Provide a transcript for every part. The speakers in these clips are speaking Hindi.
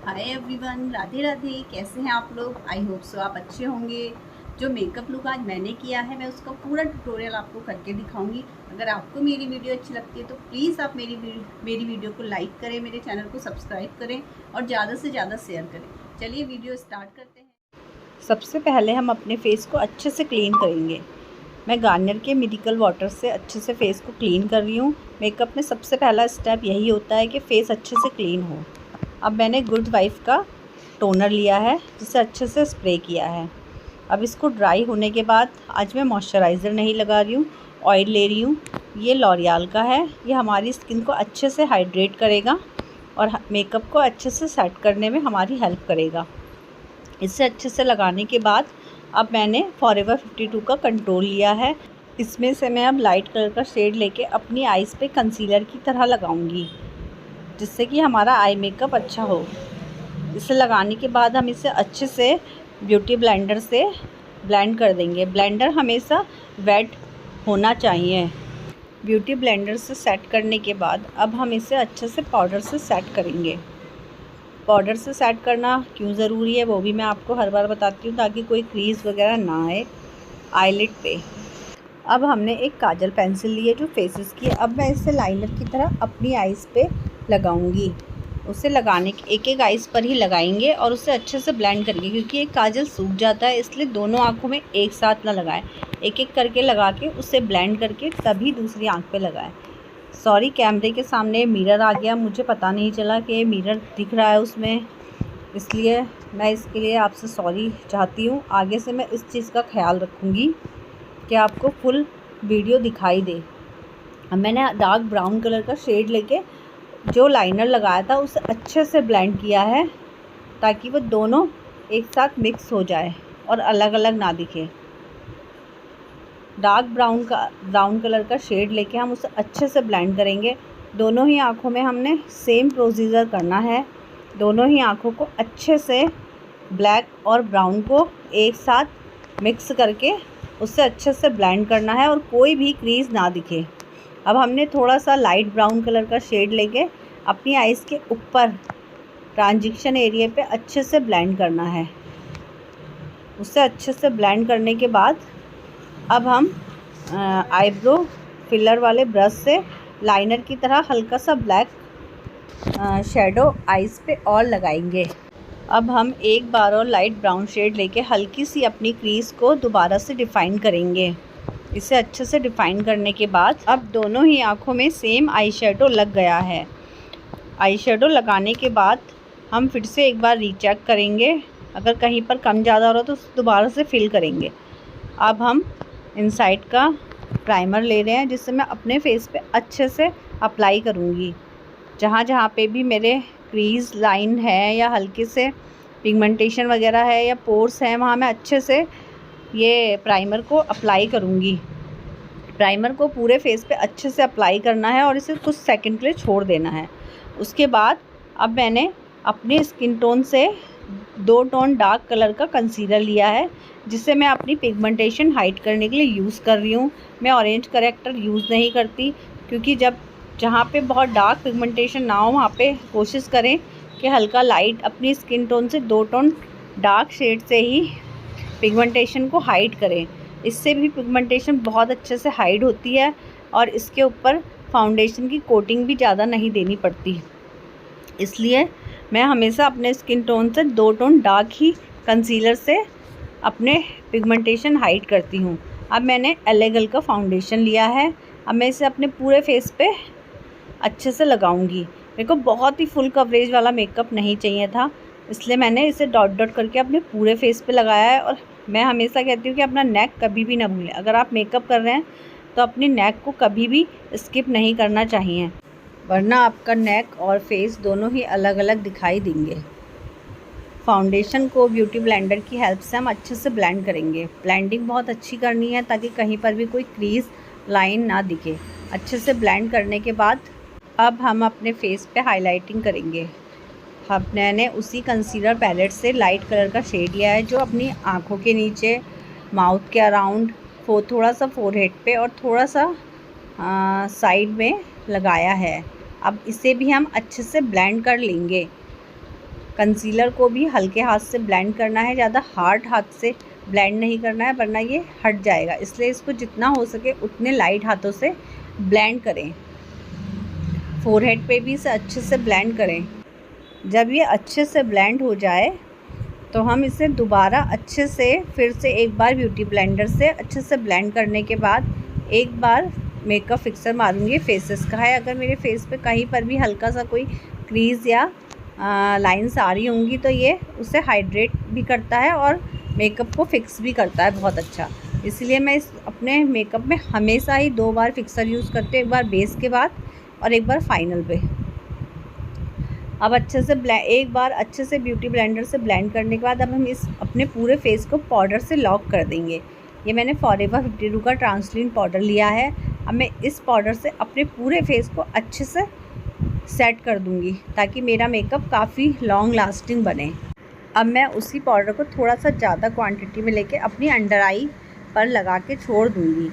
Hi everyone, Radhe Radhe. कैसे हैं आप लोग? आई होप सो आप अच्छे होंगे। जो मेकअप लुक आज मैंने किया है मैं उसका पूरा ट्यूटोरियल आपको करके दिखाऊंगी। अगर आपको मेरी वीडियो अच्छी लगती है तो प्लीज़ आप मेरी वीडियो को लाइक करें, मेरे चैनल को सब्सक्राइब करें और ज़्यादा से ज़्यादा शेयर करें। चलिए वीडियो स्टार्ट करते हैं। सबसे पहले हम अपने फेस को अच्छे से क्लीन करेंगे। मैं गार्नियर के मेडिकल वाटर से अच्छे से फेस को क्लीन कर रही हूँ। मेकअप में सबसे पहला स्टेप यही होता है कि फेस अच्छे से क्लीन हो। अब मैंने गुड वाइफ का टोनर लिया है जिसे अच्छे से स्प्रे किया है। अब इसको ड्राई होने के बाद आज मैं मॉइस्चराइज़र नहीं लगा रही हूँ, ऑयल ले रही हूँ। ये लॉरियल का है। ये हमारी स्किन को अच्छे से हाइड्रेट करेगा और मेकअप को अच्छे से सेट करने में हमारी हेल्प करेगा। इसे अच्छे से लगाने के बाद अब मैंने फॉरएवर 52 का कंट्रोल लिया है। इसमें से मैं अब लाइट कलर का शेड लेके अपनी आईज़ पे कंसीलर की तरह लगाऊंगी, जिससे कि हमारा आई मेकअप अच्छा हो। इसे लगाने के बाद हम इसे अच्छे से ब्यूटी ब्लेंडर से ब्लेंड कर देंगे। ब्लेंडर हमेशा वेट होना चाहिए। ब्यूटी ब्लेंडर से सेट करने के बाद अब हम इसे अच्छे से पाउडर से सेट करेंगे। पाउडर से सेट करना क्यों ज़रूरी है वो भी मैं आपको हर बार बताती हूँ, ताकि कोई क्रीज वगैरह ना आए आईलिड पे। अब हमने एक काजल पेंसिल ली है जो फेसेस की है। अब मैं इसे लाइनर की तरह अपनी आईज़ पे लगाऊंगी। उसे लगाने के एक एक आईज़ पर ही लगाएंगे और उसे अच्छे से ब्लेंड करेंगे, क्योंकि एक काजल सूख जाता है, इसलिए दोनों आँखों में एक साथ ना लगाएं। एक एक करके लगा के उसे ब्लेंड करके तभी दूसरी आँख पे लगाएं। सॉरी, कैमरे के सामने मिरर आ गया, मुझे पता नहीं चला कि मिरर दिख रहा है उसमें, इसलिए मैं इसके लिए आपसे सॉरी चाहती हूँ। आगे से मैं इस चीज़ का ख्याल रखूँगी कि आपको फुल वीडियो दिखाई दे। अब मैंने डार्क ब्राउन कलर का शेड लेके जो लाइनर लगाया था उसे अच्छे से ब्लेंड किया है, ताकि वो दोनों एक साथ मिक्स हो जाए और अलग अलग ना दिखे। डार्क ब्राउन कलर का शेड लेके हम उसे अच्छे से ब्लेंड करेंगे। दोनों ही आँखों में हमने सेम प्रोसीजर करना है। दोनों ही आँखों को अच्छे से ब्लैक और ब्राउन को एक साथ मिक्स करके उससे अच्छे से ब्लेंड करना है और कोई भी क्रीज ना दिखे। अब हमने थोड़ा सा लाइट ब्राउन कलर का शेड लेके अपनी आईज़ के ऊपर ट्रांजिशन एरिया पे अच्छे से ब्लेंड करना है। उससे अच्छे से ब्लेंड करने के बाद अब हम आईब्रो फिलर वाले ब्रश से लाइनर की तरह हल्का सा ब्लैक शेडो आईज़ पे और लगाएंगे। अब हम एक बार और लाइट ब्राउन शेड लेके हल्की सी अपनी क्रीज को दोबारा से डिफ़ाइन करेंगे। इसे अच्छे से डिफ़ाइन करने के बाद अब दोनों ही आँखों में सेम आई शेडो लग गया है। आई शेडो लगाने के बाद हम फिर से एक बार रीचेक करेंगे। अगर कहीं पर कम ज़्यादा हो रहा तो दोबारा से फिल करेंगे। अब हम इनसाइड का प्राइमर ले रहे हैं, जिससे मैं अपने फेस पे अच्छे से अप्लाई करूँगी। जहाँ जहाँ पे भी मेरे क्रीज लाइन है या हल्के से पिगमेंटेशन वगैरह है या पोर्स हैं, वहाँ मैं अच्छे से ये प्राइमर को अप्लाई करूँगी। प्राइमर को पूरे फेस पे अच्छे से अप्लाई करना है और इसे कुछ सेकंड के लिए छोड़ देना है। उसके बाद अब मैंने अपने स्किन टोन से 2 टोन डार्क कलर का कंसीलर लिया है, जिसे मैं अपनी पिगमेंटेशन हाइड करने के लिए यूज़ कर रही हूँ। मैं ऑरेंज करेक्टर यूज़ नहीं करती, क्योंकि जहाँ पे बहुत डार्क पिगमेंटेशन ना हो वहाँ पे कोशिश करें कि हल्का लाइट अपनी स्किन टोन से 2 टोन डार्क शेड से ही पिगमेंटेशन को हाइड करें। इससे भी पिगमेंटेशन बहुत अच्छे से हाइड होती है और इसके ऊपर फाउंडेशन की कोटिंग भी ज़्यादा नहीं देनी पड़ती। इसलिए मैं हमेशा अपने स्किन टोन से 2 टोन डार्क ही कंसीलर से अपने पिगमेंटेशन हाइड करती हूँ। अब मैंने एलेगल का फाउंडेशन लिया है। अब मैं इसे अपने पूरे फेस पे अच्छे से लगाऊंगी। मेरे को बहुत ही फुल कवरेज वाला मेकअप नहीं चाहिए था, इसलिए मैंने इसे डॉट डॉट करके अपने पूरे फेस पे लगाया है। और मैं हमेशा कहती हूँ कि अपना नेक कभी भी ना भूलें। अगर आप मेकअप कर रहे हैं तो अपनी नेक को कभी भी स्किप नहीं करना चाहिए, वरना आपका नेक और फेस दोनों ही अलग अलग दिखाई देंगे। फाउंडेशन को ब्यूटी ब्लेंडर की हेल्प से हम अच्छे से ब्लेंड करेंगे। ब्लेंडिंग बहुत अच्छी करनी है ताकि कहीं पर भी कोई क्रीज लाइन ना दिखे। अच्छे से ब्लेंड करने के बाद अब हम अपने फेस पे हाइलाइटिंग करेंगे। मैंने उसी कंसीलर पैलेट से लाइट कलर का शेड लिया है, जो अपनी आँखों के नीचे, माउथ के अराउंड, थोड़ा सा फोरहेड पे और थोड़ा सा साइड में लगाया है। अब इसे भी हम अच्छे से ब्लेंड कर लेंगे। कंसीलर को भी हल्के हाथ से ब्लेंड करना है, ज़्यादा हार्ड हाथ से ब्लेंड नहीं करना है वरना ये हट जाएगा। इसलिए इसको जितना हो सके उतने लाइट हाथों से ब्लेंड करें। फोरहेड पे भी इसे अच्छे से ब्लेंड करें। जब ये अच्छे से ब्लेंड हो जाए तो हम इसे दोबारा अच्छे से फिर से एक बार ब्यूटी ब्लेंडर से अच्छे से ब्लेंड करने के बाद एक बार मेकअप फिक्सर मारूंगी। फेसेस का है, अगर मेरे फेस पे कहीं पर भी हल्का सा कोई क्रीज़ या लाइंस आ रही होंगी तो ये उसे हाइड्रेट भी करता है और मेकअप को फिक्स भी करता है बहुत अच्छा। इसलिए मैं इस अपने मेकअप में हमेशा ही 2 बार फिक्सर यूज़ करती हूँ, एक बार बेस के बाद और एक बार फाइनल पे। अब अच्छे से एक बार अच्छे से ब्यूटी ब्लेंडर से ब्लेंड करने के बाद अब हम इस अपने पूरे फेस को पाउडर से लॉक कर देंगे। ये मैंने फॉरएवर 52 का ट्रांसल्यूसेंट पाउडर लिया है। अब मैं इस पाउडर से अपने पूरे फेस को अच्छे से सेट कर दूंगी ताकि मेरा मेकअप काफ़ी लॉन्ग लास्टिंग बने। अब मैं उसी पाउडर को थोड़ा सा ज़्यादा क्वांटिटी में लेके अपनी अंडर आई पर लगा के छोड़ दूंगी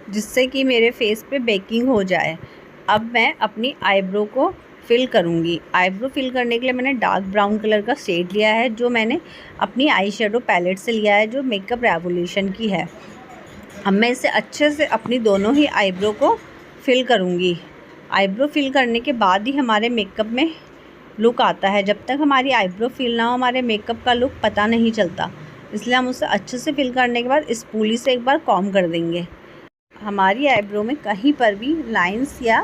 जिससे कि मेरे फेस पे बेकिंग हो जाए। अब मैं अपनी आईब्रो को फिल करूँगी। आईब्रो फिल करने के लिए मैंने डार्क ब्राउन कलर का शेड लिया है जो मैंने अपनी आई शेडो पैलेट से लिया है जो मेकअप रेवोल्यूशन की है। अब मैं इसे अच्छे से अपनी दोनों ही आईब्रो को फिल करूँगी। आईब्रो फिल करने के बाद ही हमारे मेकअप में लुक आता है। जब तक हमारी आईब्रो फिल ना हो हमारे मेकअप का लुक पता नहीं चलता। इसलिए हम उसे अच्छे से फिल करने के बाद स्पूली से एक बार कॉम्ब कर देंगे। हमारी आईब्रो में कहीं पर भी लाइंस या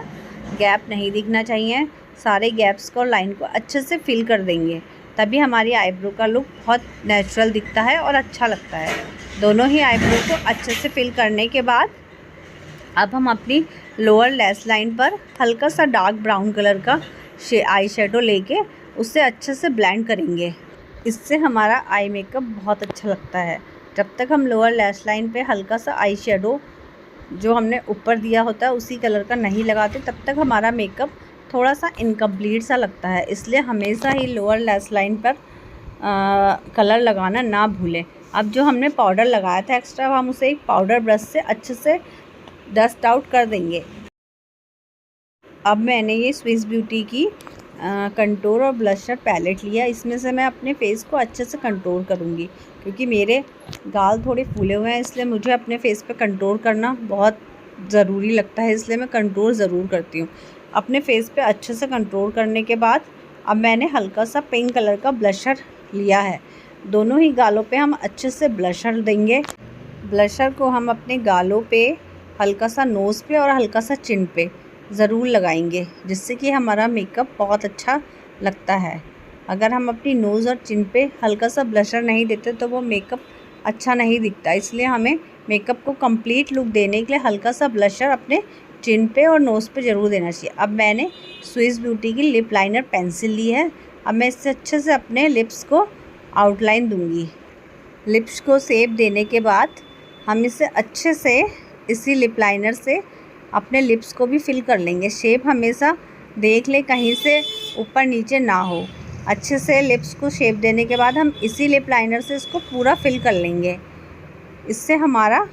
गैप नहीं दिखना चाहिए। सारे गैप्स को और लाइन को अच्छे से फिल कर देंगे, तभी हमारी आईब्रो का लुक बहुत नेचुरल दिखता है और अच्छा लगता है। दोनों ही आईब्रो को अच्छे से फिल करने के बाद अब हम अपनी लोअर लैश लाइन पर हल्का सा डार्क ब्राउन कलर का आई शेडो लेके उससे अच्छे से ब्लेंड करेंगे। इससे हमारा आई मेकअप बहुत अच्छा लगता है। जब तक हम लोअर लैश लाइन पे हल्का सा आई शेडो जो हमने ऊपर दिया होता है उसी कलर का नहीं लगाते तब तक हमारा मेकअप थोड़ा सा इनकम्प्लीट सा लगता है। इसलिए हमेशा ही लोअर लैश लाइन पर कलर लगाना ना भूलें। अब जो हमने पाउडर लगाया था एक्स्ट्रा हम उसे एक पाउडर ब्रश से अच्छे से डस्ट आउट कर देंगे। अब मैंने ये स्विस ब्यूटी की कंटूर और ब्लशर पैलेट लिया। इसमें से मैं अपने फेस को अच्छे से कंटूर करूँगी क्योंकि मेरे गाल थोड़े फूले हुए हैं इसलिए मुझे अपने फेस पे कंटूर करना बहुत ज़रूरी लगता है। इसलिए मैं कंटूर ज़रूर करती हूँ। अपने फेस पे अच्छे से कंटूर करने के बाद अब मैंने हल्का सा पिंक कलर का ब्लशर लिया है। दोनों ही गालों पे हम अच्छे से ब्लशर देंगे। ब्लशर को हम अपने गालों पे हल्का सा नोज़ पे और हल्का सा चिन पे ज़रूर लगाएंगे जिससे कि हमारा मेकअप बहुत अच्छा लगता है। अगर हम अपनी नोज़ और चिन पे हल्का सा ब्लशर नहीं देते तो वो मेकअप अच्छा नहीं दिखता। इसलिए हमें मेकअप को कंप्लीट लुक देने के लिए हल्का सा ब्लशर अपने चिन पे और नोज़ पे ज़रूर देना चाहिए। अब मैंने स्विस ब्यूटी की लिप लाइनर पेंसिल ली है। अब मैं इससे अच्छे से अपने लिप्स को आउटलाइन दूंगी। लिप्स को शेप देने के बाद हम इसे अच्छे से इसी लिप लाइनर से अपने लिप्स को भी फिल कर लेंगे। शेप हमेशा देख ले कहीं से ऊपर नीचे ना हो। अच्छे से लिप्स को शेप देने के बाद हम इसी लिप लाइनर से इसको पूरा फिल कर लेंगे। इससे हमारा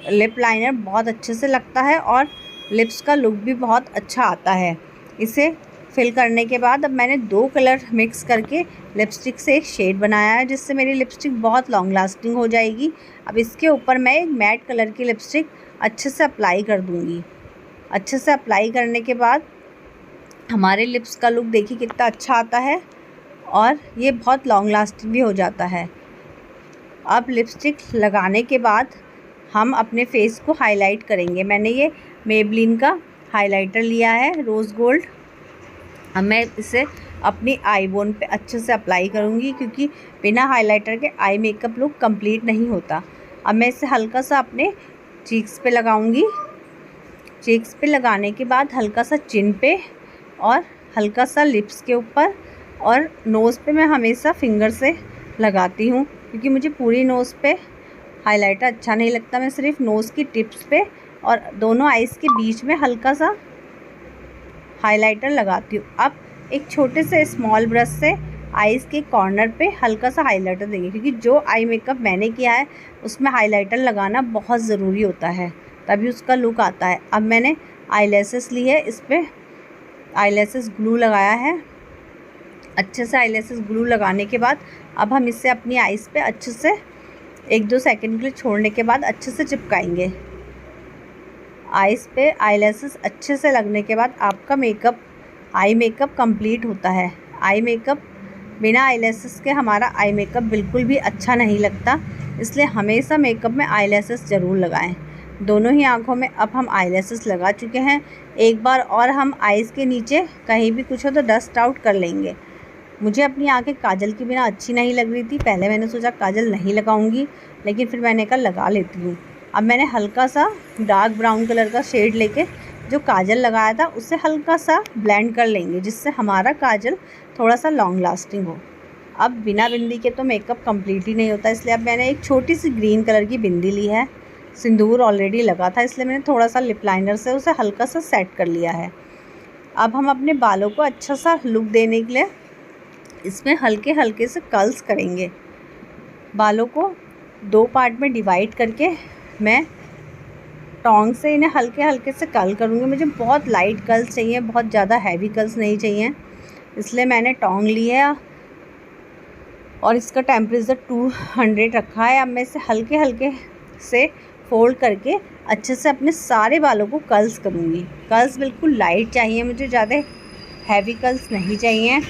लिप लाइनर बहुत अच्छे से लगता है और लिप्स का लुक भी बहुत अच्छा आता है। इसे फिल करने के बाद अब मैंने 2 कलर मिक्स करके लिपस्टिक से एक शेड बनाया है जिससे मेरी लिपस्टिक बहुत लॉन्ग लास्टिंग हो जाएगी। अब इसके ऊपर मैं एक मैट कलर की लिपस्टिक अच्छे से अप्लाई कर दूँगी। अच्छे से अप्लाई करने के बाद हमारे लिप्स का लुक देखिए कितना अच्छा आता है और ये बहुत लॉन्ग लास्टिंग भी हो जाता है। अब लिपस्टिक लगाने के बाद हम अपने फेस को हाईलाइट करेंगे। मैंने ये मेबलिन का हाइलाइटर लिया है रोज़ गोल्ड। अब मैं इसे अपनी आई बोन पे अच्छे से अप्लाई करूँगी क्योंकि बिना हाइलाइटर के आई मेकअप लुक कंप्लीट नहीं होता। अब मैं इसे हल्का सा अपने चीक्स पे लगाऊँगी। चीक्स पे लगाने के बाद हल्का सा चिन पे और हल्का सा लिप्स के ऊपर और नोज़ पे मैं हमेशा फिंगर से लगाती हूँ क्योंकि मुझे पूरी नोज़ पे हाइलाइटर अच्छा नहीं लगता। मैं सिर्फ नोज़ की टिप्स पे और दोनों आइज़ के बीच में हल्का सा हाइलाइटर लगाती हूँ। अब एक छोटे से स्मॉल ब्रश से आइज़ के कॉर्नर पे हल्का सा हाइलाइटर देंगे क्योंकि जो आई मेकअप मैंने किया है उसमें हाइलाइटर लगाना बहुत ज़रूरी होता है तभी उसका लुक आता है। अब मैंने आईलैशेस ली है, इस पर आईलैशेस ग्लू लगाया है। अच्छे से आईलैशेस ग्लू लगाने के बाद अब हम इसे अपनी आईज़ पे अच्छे से 1-2 सेकंड के लिए छोड़ने के बाद अच्छे से चिपकाएंगे। आईज़ पे आईलैशेस अच्छे से लगने के बाद आपका आई मेकअप कंप्लीट होता है। आई मेकअप बिना आईलैशेस के हमारा आई मेकअप बिल्कुल भी अच्छा नहीं लगता, इसलिए हमेशा मेकअप में आईलैशेस ज़रूर लगाएं। दोनों ही आँखों में अब हम आईलैशेस लगा चुके हैं। एक बार और हम आईज़ के नीचे कहीं भी कुछ हो तो डस्ट आउट कर लेंगे। मुझे अपनी आँखें काजल के बिना अच्छी नहीं लग रही थी। पहले मैंने सोचा काजल नहीं लगाऊंगी, लेकिन फिर मैंने कहा लगा लेती हूँ। अब मैंने हल्का सा डार्क ब्राउन कलर का शेड लेके जो काजल लगाया था उससे हल्का सा ब्लेंड कर लेंगे, जिससे हमारा काजल थोड़ा सा लॉन्ग लास्टिंग हो। अब बिना बिंदी के तो मेकअप कंप्लीट ही नहीं होता, इसलिए अब मैंने एक छोटी सी ग्रीन कलर की बिंदी ली है। सिंदूर ऑलरेडी लगा था, इसलिए मैंने थोड़ा सा लिप लाइनर से उसे हल्का सा सेट कर लिया है। अब हम अपने बालों को अच्छा सा लुक देने के लिए इसमें हल्के हल्के से कर्ल्स करेंगे। बालों को 2 पार्ट में डिवाइड करके मैं टोंग से इन्हें हल्के हल्के से कर्ल करूँगी। मुझे बहुत लाइट कर्ल्स चाहिए, बहुत ज़्यादा हैवी कर्ल्स नहीं चाहिए, इसलिए मैंने टोंग ली है और इसका टेम्परेचर 200 रखा है। अब मैं इसे हल्के हल्के से फोल्ड करके अच्छे से अपने सारे बालों को कर्ल्स करूँगी। कर्ल्स बिल्कुल लाइट चाहिए मुझे, ज़्यादा हैवी कर्ल्स नहीं चाहिए।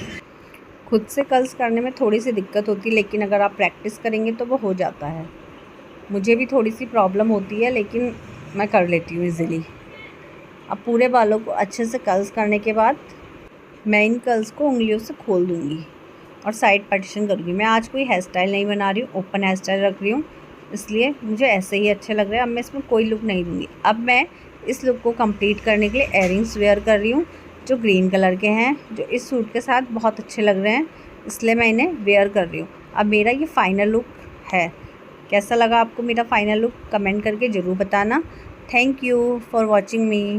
खुद से कर्ल्स करने में थोड़ी सी दिक्कत होती है, लेकिन अगर आप प्रैक्टिस करेंगे तो वो हो जाता है। मुझे भी थोड़ी सी प्रॉब्लम होती है, लेकिन मैं कर लेती हूँ इजीली। अब पूरे बालों को अच्छे से कर्ल्स करने के बाद मैं इन कर्ल्स को उंगलियों से खोल दूँगी और साइड पार्टीशन करूँगी। मैं आज कोई हेयर स्टाइल नहीं बना रही हूँ, ओपन हेयर स्टाइल रख रही हूँ, इसलिए मुझे ऐसे ही अच्छे लग रहे हैं। अब मैं इसमें कोई लुक नहीं दूँगी। अब मैं इस लुक को कंप्लीट करने के लिए इयररिंग्स वेयर कर रही हूँ, जो ग्रीन कलर के हैं, जो इस सूट के साथ बहुत अच्छे लग रहे हैं, इसलिए मैं इन्हें वेयर कर रही हूँ। अब मेरा ये फ़ाइनल लुक है। कैसा लगा आपको मेरा फ़ाइनल लुक कमेंट करके ज़रूर बताना। Thank you for watching me.